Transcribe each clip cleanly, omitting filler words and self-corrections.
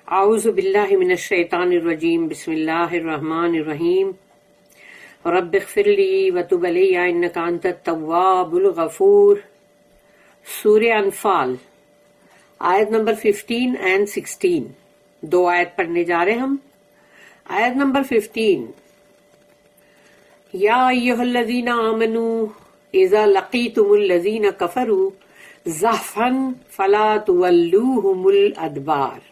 اعوذ باللہ من الشیطان الرجیم بسم اللہ الرحمن الرحیم رب اغفر لی وتب علی انک انت التواب الغفور. سورہ انفال آیت نمبر 15 and 16. 2 آیت پڑھنے جا رہے ہم. آیت نمبر 15. یا ایھا الذین آمنوا اذا لقیتم الذین کفروا زحفا فلا تولوہم الادبار.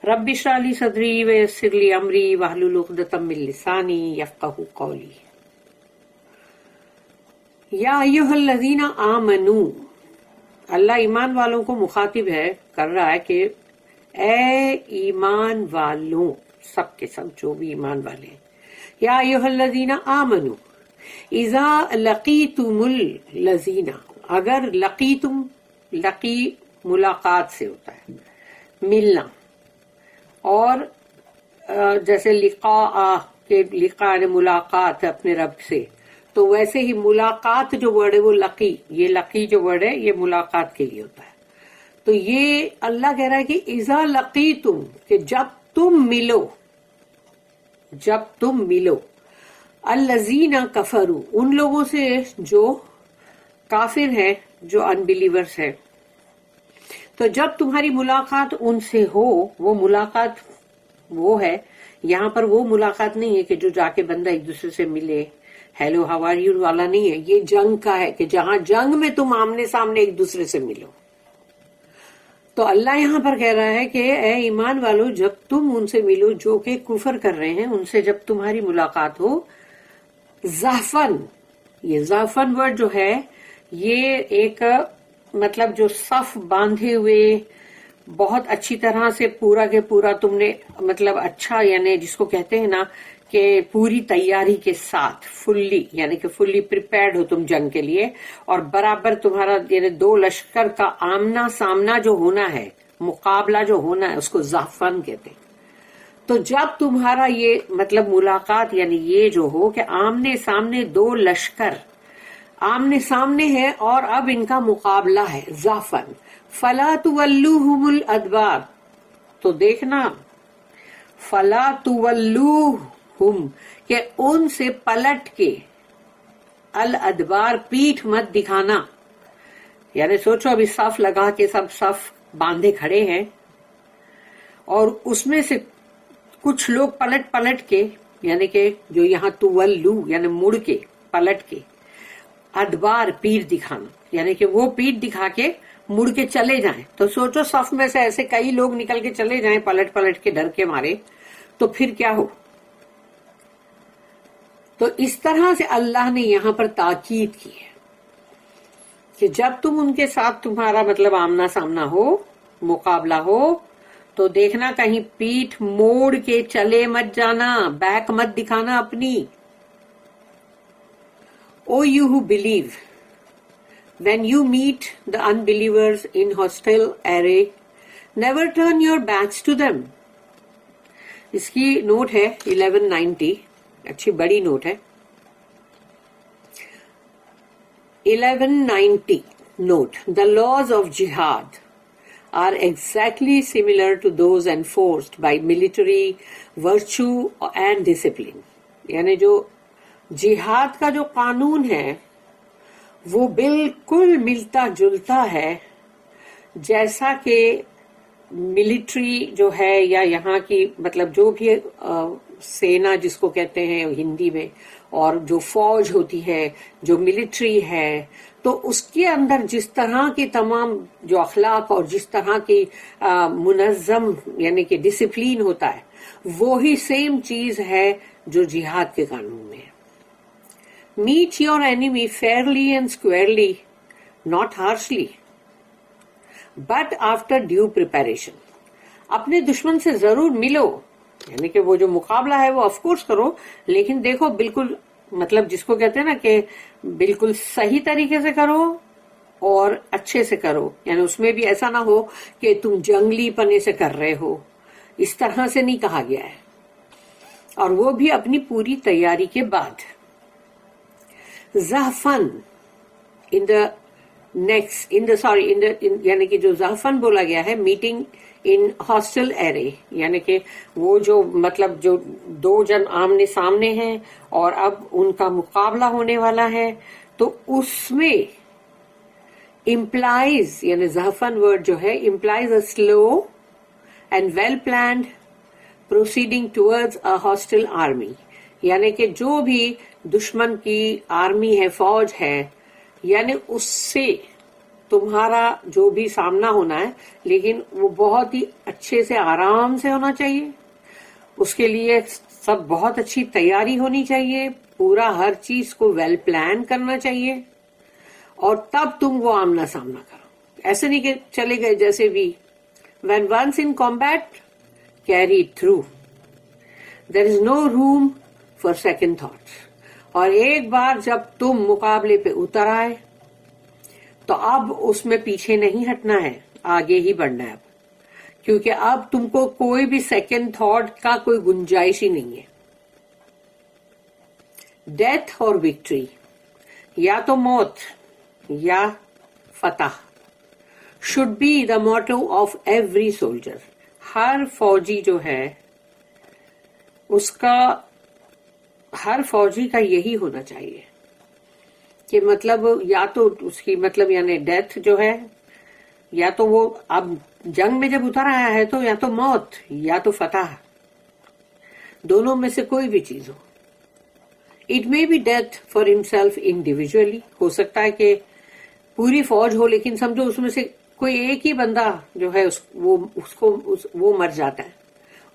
رب اشرح لی صدری ویسر لی امری واحلل عقدۃ من لسانی یفقہوا قولی. یا ایھا الذین آمنوا، اللہ ایمان والوں کو مخاطب ہے، کر رہا ہے کہ اے ایمان والوں، سب کے سب جو بھی ایمان والے ہیں. یا ایھا الذین آمنوا اذا لقیتم الذین، اگر لقیتم، لقی ملاقات سے ہوتا ہے، ملنا، اور جیسے لقاء کے لقاء نے ملاقات اپنے رب سے، تو ویسے ہی ملاقات جو ورڈ ہے وہ لقی، یہ لقی جو ورڈ ہے یہ ملاقات کے لیے ہوتا ہے. تو یہ اللہ کہہ رہا ہے کہ اذا لقیتم، کہ جب تم ملو، جب تم ملو، الذین کفروا، ان لوگوں سے جو کافر ہیں، جو انبیلیورز ہیں. تو جب تمہاری ملاقات ان سے ہو، وہ ملاقات وہ ہے، یہاں پر وہ ملاقات نہیں ہے کہ جو جا کے بندہ ایک دوسرے سے ملے، ہیلو ہاؤ آر یو والا نہیں ہے. یہ جنگ کا ہے کہ جہاں جنگ میں تم آمنے سامنے ایک دوسرے سے ملو. تو اللہ یہاں پر کہہ رہا ہے کہ اے ایمان والو، جب تم ان سے ملو جو کہ کفر کر رہے ہیں، ان سے جب تمہاری ملاقات ہو، زحفن، یہ زحفن ورڈ جو ہے یہ ایک مطلب جو صف باندھے ہوئے بہت اچھی طرح سے پورا کے پورا تم نے مطلب اچھا، یعنی جس کو کہتے ہیں نا کہ پوری تیاری کے ساتھ، فلی، یعنی کہ فلی پریپیئرڈ ہو تم جنگ کے لیے، اور برابر تمہارا یعنی دو لشکر کا آمنا سامنا جو ہونا ہے، مقابلہ جو ہونا ہے، اس کو زحفن کہتے ہیں. تو جب تمہارا یہ مطلب ملاقات یعنی یہ جو ہو کہ آمنے سامنے دو لشکر آمنے سامنے ہے اور اب ان کا مقابلہ ہے، زحفن، فلا تولوہم الادبار، تو دیکھنا، فلا تولوہم، کہ ان سے پلٹ کے، الادبار، پیٹھ مت دکھانا. یعنی سوچو ابھی صف لگا کے سب صف باندھے کھڑے ہیں، اور اس میں سے کچھ لوگ پلٹ پلٹ کے، یعنی کہ جو یہاں تولو یعنی مڑ کے، پلٹ کے، ادبار، پیٹھ دکھانا، یعنی کہ وہ پیٹھ دکھا کے مڑ کے چلے جائیں. تو سوچو صف میں سے ایسے کئی لوگ نکل کے چلے جائیں پلٹ پلٹ کے ڈر کے مارے، تو پھر کیا ہو. تو اس طرح سے اللہ نے یہاں پر تاکید کی ہے کہ جب تم ان کے ساتھ تمہارا مطلب آمنا سامنا ہو، مقابلہ ہو، تو دیکھنا کہیں پیٹھ موڑ کے چلے مت جانا، بیک مت دکھانا اپنی. O you who believe, when you meet the unbelievers in hostile array, never turn your backs to them. اس کی نوٹ ہے 1190، اچھی بڑی نوٹ ہے. 1190 note. The laws of jihad are exactly similar to those enforced by military virtue and discipline. یعنی جو جہاد کا جو قانون ہے وہ بالکل ملتا جلتا ہے جیسا کہ ملٹری جو ہے، یا یہاں کی مطلب جو بھی سینا جس کو کہتے ہیں ہندی میں، اور جو فوج ہوتی ہے، جو ملٹری ہے، تو اس کے اندر جس طرح کی تمام جو اخلاق اور جس طرح کی منظم یعنی کہ ڈسپلین ہوتا ہے، وہی سیم چیز ہے جو جہاد کے قانون میں ہے. Meet your enemy fairly and squarely, not harshly, but after due preparation. اپنے دشمن سے ضرور ملو، یعنی کہ وہ جو مقابلہ ہے وہ آف کورس کرو، لیکن دیکھو بالکل مطلب جس کو کہتے ہیں نا کہ بالکل صحیح طریقے سے کرو اور اچھے سے کرو. یعنی اس میں بھی ایسا نہ ہو کہ تم جنگلی پنے سے کر رہے ہو، اس طرح سے نہیں کہا گیا ہے، اور وہ بھی اپنی پوری تیاری کے بعد. زحفن in the نیکسٹ یعنی کہ جو زحفن بولا گیا ہے میٹنگ ان ہاسٹل ایرے، یعنی کہ وہ جو مطلب جو دو جن آمنے سامنے ہیں اور اب ان کا مقابلہ ہونے والا ہے، تو اس میں امپلائز یعنی زحفن ورڈ جو ہے implies a slow and well planned proceeding towards a hostile army, یعنی کہ جو بھی دشمن کی آرمی ہے، فوج ہے، یعنی اس سے تمہارا جو بھی سامنا ہونا ہے لیکن وہ بہت ہی اچھے سے آرام سے ہونا چاہیے، اس کے لیے سب بہت اچھی تیاری ہونی چاہیے، پورا ہر چیز کو ویل پلان کرنا چاہیے، اور تب تم وہ آمنا سامنا کرو، ایسے نہیں کہ چلے گئے جیسے بھی. When once in combat, carry it through. There is no room for second thoughts. اور ایک بار جب تم مقابلے پہ اتر آئے تو اب اس میں پیچھے نہیں ہٹنا ہے، آگے ہی بڑھنا ہے اب، کیونکہ اب تم کو کوئی بھی سیکنڈ تھاٹ کا کوئی گنجائش ہی نہیں ہے. ڈیتھ اور وکٹری، یا تو موت یا فتح، should be the motto of every soldier. ہر فوجی جو ہے اس کا، ہر فوجی کا یہی ہونا چاہیے کہ مطلب یا تو اس کی مطلب یعنی ڈیتھ جو ہے، یا تو وہ اب جنگ میں جب اتر آیا ہے تو یا تو موت یا تو فتح، دونوں میں سے کوئی بھی چیز ہو. It may be death for himself individually، ہو سکتا ہے کہ پوری فوج ہو لیکن سمجھو اس میں سے کوئی ایک ہی بندہ جو ہے وہ مر جاتا ہے،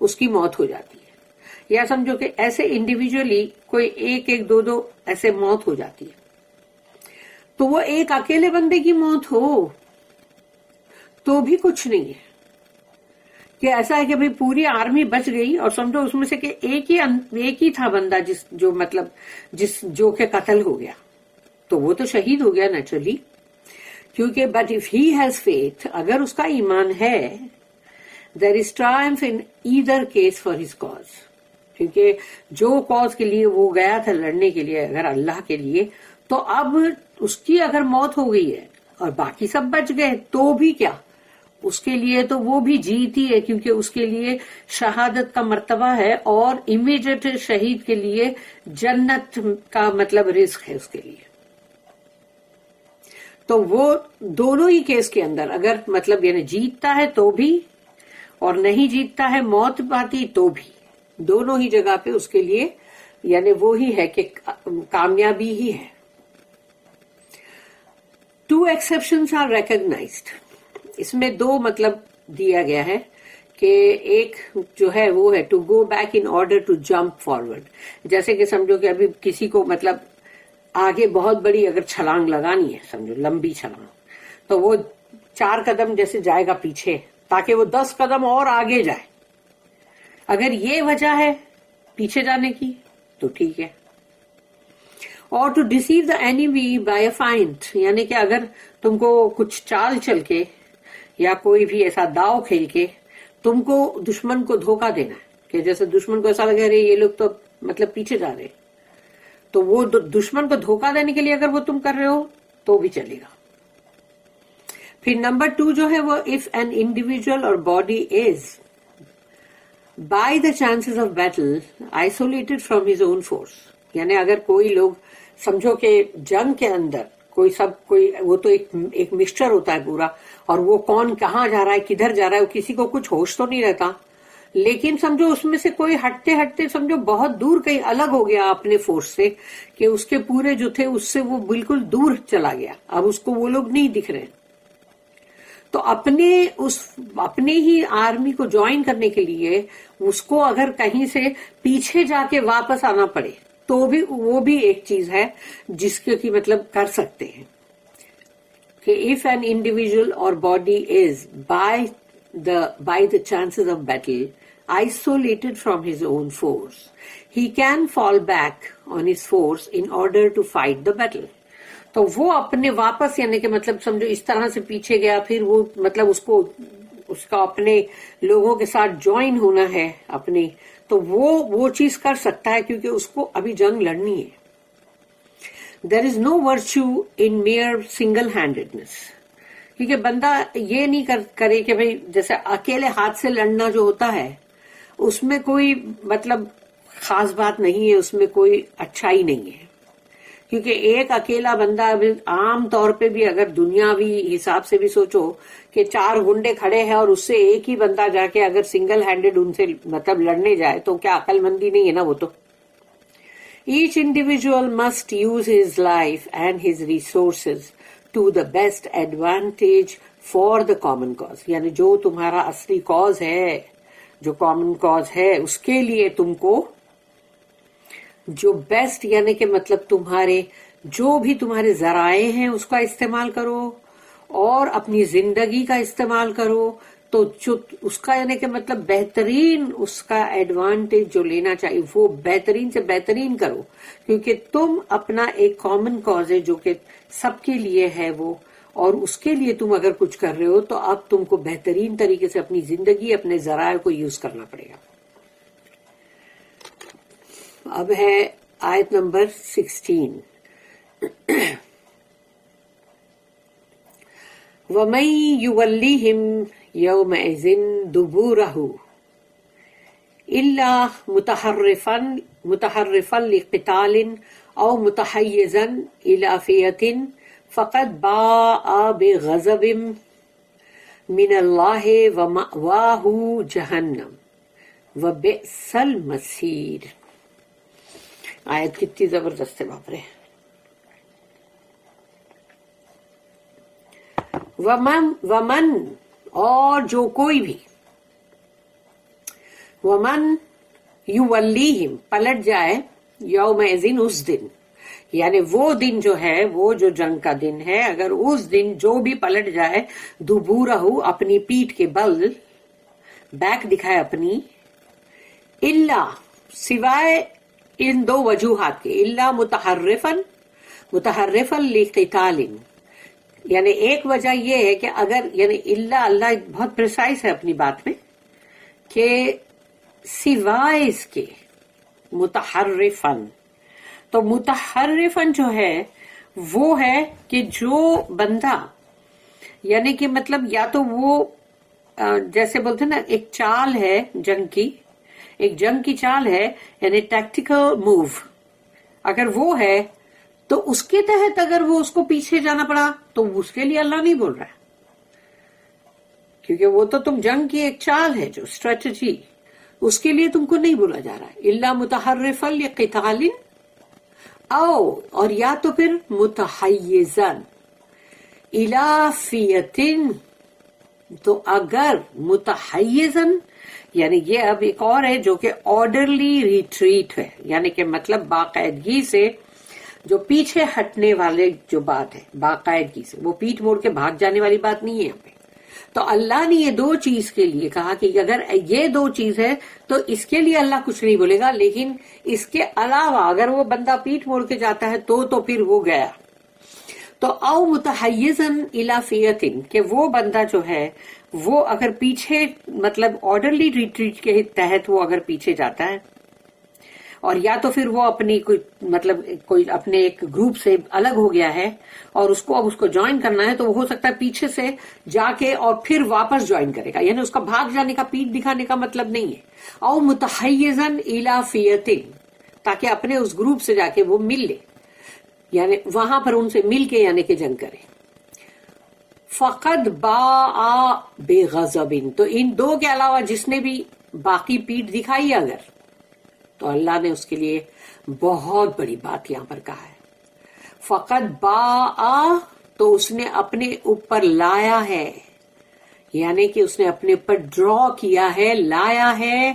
اس کی موت ہو جاتی ہے، یا سمجھو کہ ایسے انڈیویجولی کوئی ایک دو ایسے موت ہو جاتی ہے. تو وہ ایک اکیلے بندے کی موت ہو تو بھی کچھ نہیں ہے، کہ ایسا ہے کہ بھئی پوری آرمی بچ گئی اور سمجھو اس میں سے کہ ایک ہی تھا بندہ جو کہ قتل ہو گیا، تو وہ تو شہید ہو گیا نیچرلی، کیونکہ but if he has faith, اگر اس کا ایمان ہے، there is triumph in either case for his cause, کیونکہ جو کاز کے لیے وہ گیا تھا لڑنے کے لیے، اگر اللہ کے لیے، تو اب اس کی اگر موت ہو گئی ہے اور باقی سب بچ گئے تو بھی کیا، اس کے لیے تو وہ بھی جیتی ہے، کیونکہ اس کے لیے شہادت کا مرتبہ ہے اور امیڈیٹ شہید کے لیے جنت کا مطلب رزق ہے اس کے لیے. تو وہ دونوں ہی کیس کے اندر اگر مطلب یعنی جیتتا ہے تو بھی اور نہیں جیتتا ہے موت پاتی تو بھی، دونوں ہی جگہ پہ اس کے لیے یعنی وہی ہے کہ کامیابی ہی ہے. ٹو ایکسپشنز آر ریکگنائزڈ، اس میں دو مطلب دیا گیا ہے کہ ایک جو ہے وہ ہے to go back in order to jump forward, جیسے کہ سمجھو کہ ابھی کسی کو مطلب آگے بہت بڑی اگر چھلانگ لگانی ہے، سمجھو لمبی چھلانگ، تو وہ 4 قدم جیسے جائے گا پیچھے تاکہ وہ 10 قدم اور آگے جائے. اگر یہ وجہ ہے پیچھے جانے کی تو ٹھیک ہے. اور to deceive the enemy by a feint, یعنی کہ اگر تم کو کچھ چال چل کے یا کوئی بھی ایسا داؤ کھیل کے تم کو دشمن کو دھوکہ دینا ہے، کہ جیسے دشمن کو ایسا لگے رہے یہ لوگ تو مطلب پیچھے جا رہے، تو وہ دشمن کو دھوکہ دینے کے لیے اگر وہ تم کر رہے ہو تو بھی چلے گا. پھر نمبر 2 جو ہے وہ اف این انڈیویجل اور body is by the chances of battle isolated from his own force, یعنی اگر کوئی لوگ سمجھو کہ جنگ کے اندر کوئی وہ تو ایک مکسچر ہوتا ہے پورا، اور وہ کون کہاں جا رہا ہے کدھر جا رہا ہے کسی کو کچھ ہوش تو نہیں رہتا، لیکن سمجھو اس میں سے کوئی ہٹتے ہٹتے سمجھو بہت دور کہیں الگ ہو گیا اپنے فورس سے، کہ اس کے پورے جو تھے اس سے وہ بالکل دور چلا گیا، اب اس کو وہ لوگ نہیں دکھ رہے، تو اپنے ہی آرمی کو جوائن کرنے کے لیے اس کو اگر کہیں سے پیچھے جا کے واپس آنا پڑے تو بھی وہ بھی ایک چیز ہے جس کے کی مطلب کر سکتے ہیں کہ if an individual or body is by the chances of battle isolated from his own force, he can fall back on his force in order to fight the battle. تو وہ اپنے واپس یعنی کہ مطلب سمجھو اس طرح سے پیچھے گیا، پھر وہ مطلب اس کا اپنے لوگوں کے ساتھ جوائن ہونا ہے اپنے، تو وہ چیز کر سکتا ہے کیونکہ اس کو ابھی جنگ لڑنی ہے. there is no virtue in mere single handedness. کیونکہ بندہ یہ نہیں کرے کہ بھئی جیسے اکیلے ہاتھ سے لڑنا جو ہوتا ہے اس میں کوئی مطلب خاص بات نہیں ہے، اس میں کوئی اچھائی نہیں ہے. کیونکہ ایک اکیلا بندہ عام طور پہ بھی اگر دنیاوی حساب سے بھی سوچو کہ 4 گنڈے کھڑے ہیں اور اس سے ایک ہی بندہ جا کے اگر سنگل ہینڈڈ ان سے مطلب لڑنے جائے تو کیا عقل مندی نہیں ہے نا وہ تو. Each individual must use his life and his resources to the best advantage for the common cause. یعنی جو تمہارا اصلی کاز ہے، جو کامن کاز ہے، اس کے لیے تم کو جو بیسٹ یعنی کہ مطلب تمہارے جو بھی تمہارے ذرائع ہیں اس کا استعمال کرو اور اپنی زندگی کا استعمال کرو. تو جو اس کا یعنی کہ مطلب بہترین اس کا ایڈوانٹیج جو لینا چاہیے وہ بہترین سے بہترین کرو، کیونکہ تم اپنا ایک کامن کاز ہے جو کہ سب کے لیے ہے وہ، اور اس کے لیے تم اگر کچھ کر رہے ہو تو اب تم کو بہترین طریقے سے اپنی زندگی اپنے ذرائع کو یوز کرنا پڑے گا. اب ہے آیت نمبر 16. وَمَن يُوَلِّهِمْ يَوْمَئِذٍ دُبُورَهُ إِلَّا مُتَحَرِّفًا لِقِتَالٍ أَوْ مُتَحَيِّزًا إِلَى فِئَةٍ فَقَدْ بَاءَ بِغَضَبٍ مِّنَ اللَّهِ وَمَأْوَاهُ جَهَنَّمُ وَبِئْسَ الْمَصِيرُ. آیت کتنی زبردست ہے باپ رے. ومن اور جو کوئی بھی، ومن یولیہم پلٹ جائے، یومئذ اس دن، یعنی وہ دن جو ہے وہ جو جنگ کا دن ہے، اگر اس دن جو بھی پلٹ جائے، دبورہ اپنی پیٹھ کے بل، بیک دکھائے اپنی، اللہ سوائے ان 2 وجوہات کے، اللہ متحرفا لقتال، یعنی ایک وجہ یہ ہے کہ اگر یعنی اللہ بہت پریسائز ہے اپنی بات میں کہ سوائے اس کے متحرفن، تو متحرفن جو ہے وہ ہے کہ جو بندہ یعنی کہ مطلب یا تو وہ جیسے بولتے ہیں نا ایک چال ہے جنگ کی، ایک جنگ کی چال ہے یعنی ٹیکٹیکل موو، اگر وہ ہے تو اس کے تحت اگر وہ اس کو پیچھے جانا پڑا تو اس کے لیے اللہ نہیں بول رہا ہے، کیونکہ وہ تو تم جنگ کی ایک چال ہے جو اسٹریٹجی، اس کے لیے تم کو نہیں بولا جا رہا ہے. الا متحرفا لقتال او، اور یا تو پھر متحیزا الی فئۃ، تو اگر متحیزا یعنی یہ اب ایک اور ہے جو کہ آرڈرلی ریٹریٹ ہے، یعنی کہ مطلب باقاعدگی سے جو پیچھے ہٹنے والے جو بات ہے، باقاعدگی سے وہ پیٹھ موڑ کے بھاگ جانے والی بات نہیں ہے یہاں پہ. تو اللہ نے یہ 2 چیز کے لیے کہا کہ اگر یہ 2 چیز ہے تو اس کے لیے اللہ کچھ نہیں بولے گا، لیکن اس کے علاوہ اگر وہ بندہ پیٹھ موڑ کے جاتا ہے تو پھر وہ گیا. تو او متحیزا الی فئۃ، کہ وہ بندہ جو ہے وہ اگر پیچھے مطلب آرڈرلی ریٹریٹ کے تحت وہ اگر پیچھے جاتا ہے، اور یا تو پھر وہ اپنی کوئی اپنے ایک گروپ سے الگ ہو گیا ہے اور اس کو جوائن کرنا ہے، تو وہ ہو سکتا ہے پیچھے سے جا کے اور پھر واپس جوائن کرے گا، یعنی اس کا بھاگ جانے کا پیٹھ دکھانے کا مطلب نہیں ہے. او متحیزا الی فئۃ، تاکہ اپنے اس گروپ سے جا کے وہ مل لے، یعنی وہاں پر ان سے مل کے یعنی کہ جنگ کرے. فقد باء بغضب، تو ان 2 کے علاوہ جس نے بھی باقی پیٹھ دکھائی اگر، تو اللہ نے اس کے لیے بہت بڑی بات یہاں پر کہا ہے. فقد باء، تو اس نے اپنے اوپر لایا ہے، یعنی کہ اس نے اپنے اوپر ڈرا کیا ہے، لایا ہے،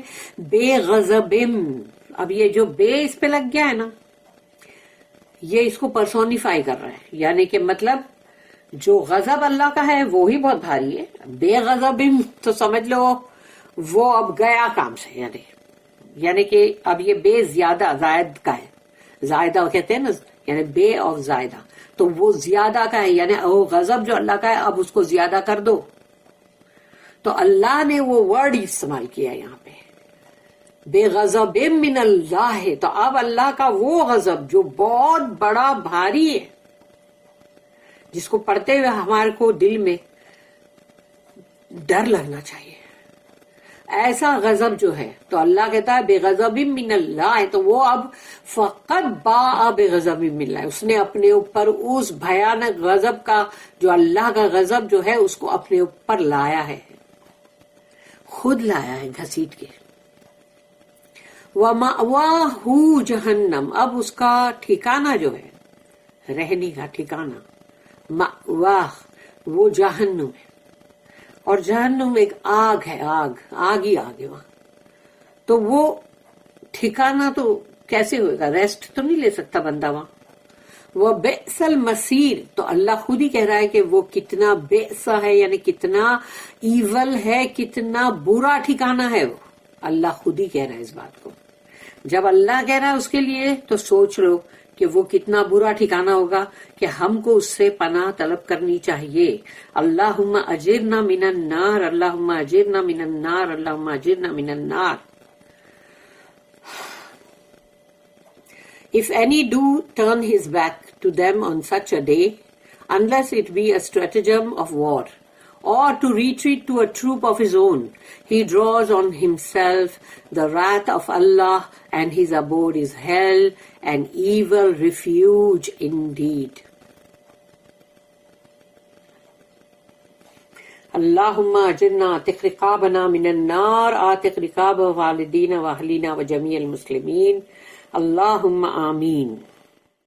بے غضب. اب یہ جو بے اس پہ لگ گیا ہے نا، یہ اس کو پرسونیفائی کر رہا ہے، یعنی کہ مطلب جو غضب اللہ کا ہے وہی بہت بھاری ہے، بے غضب تو سمجھ لو وہ اب گیا کام سے، یعنی کہ اب یہ بے زیادہ زائد کا ہے، زائدہ کہتے ہیں نا، یعنی بے اور زائدہ، تو وہ زیادہ کا ہے، یعنی وہ غضب جو اللہ کا ہے اب اس کو زیادہ کر دو. تو اللہ نے وہ ورڈ استعمال کیا یہاں پہ بے غضب من اللہ، تو اب اللہ کا وہ غضب جو بہت بڑا بھاری ہے، جس کو پڑھتے ہوئے ہمارے کو دل میں ڈر لگنا چاہیے، ایسا غضب جو ہے، تو اللہ کہتا ہے بے غضب من اللہ، تو وہ اب فقط باء بے غضب من اللہ، اس نے اپنے اوپر اس بھیانک غضب کا، جو اللہ کا غضب جو ہے اس کو اپنے اوپر لایا ہے، خود لایا ہے گھسیٹ کے۔ وَمَأْوَاهُ جہنم، اب اس کا ٹھکانہ جو ہے، رہنے کا ٹھکانہ، مأواہ وہ جہنم ہے، اور جہنم ایک آگ ہے، آگ ہی آگ ہے وہاں، تو وہ ٹھکانہ تو کیسے ہوئے گا، ریسٹ تو نہیں لے سکتا بندہ وہاں۔ وہ بئس المصیر، تو اللہ خود ہی کہہ رہا ہے کہ وہ کتنا بئس ہے، یعنی کتنا ایول ہے، کتنا برا ٹھکانہ ہے وہ، اللہ خود ہی کہہ رہا ہے اس بات کو۔ جب اللہ کہہ رہا ہے اس کے لیے تو سوچ لو کہ وہ کتنا برا ٹھکانہ ہوگا، کہ ہم کو اس سے پناہ طلب کرنی چاہیے۔ اللہم اجرنا من النار، اللہم اجرنا من النار، اللہم اجرنا من النار۔ If any do turn his back to them on such a day, unless it be a stratagem of war, or to retreat to a troop of his own, he draws on himself the wrath of Allah, and his abode is hell, an evil refuge indeed. اللہم اجرنا، اعتق رقابنا من النار، اعتق رقاب والدینا واہلینا وجمیع المسلمین، اللہم آمین۔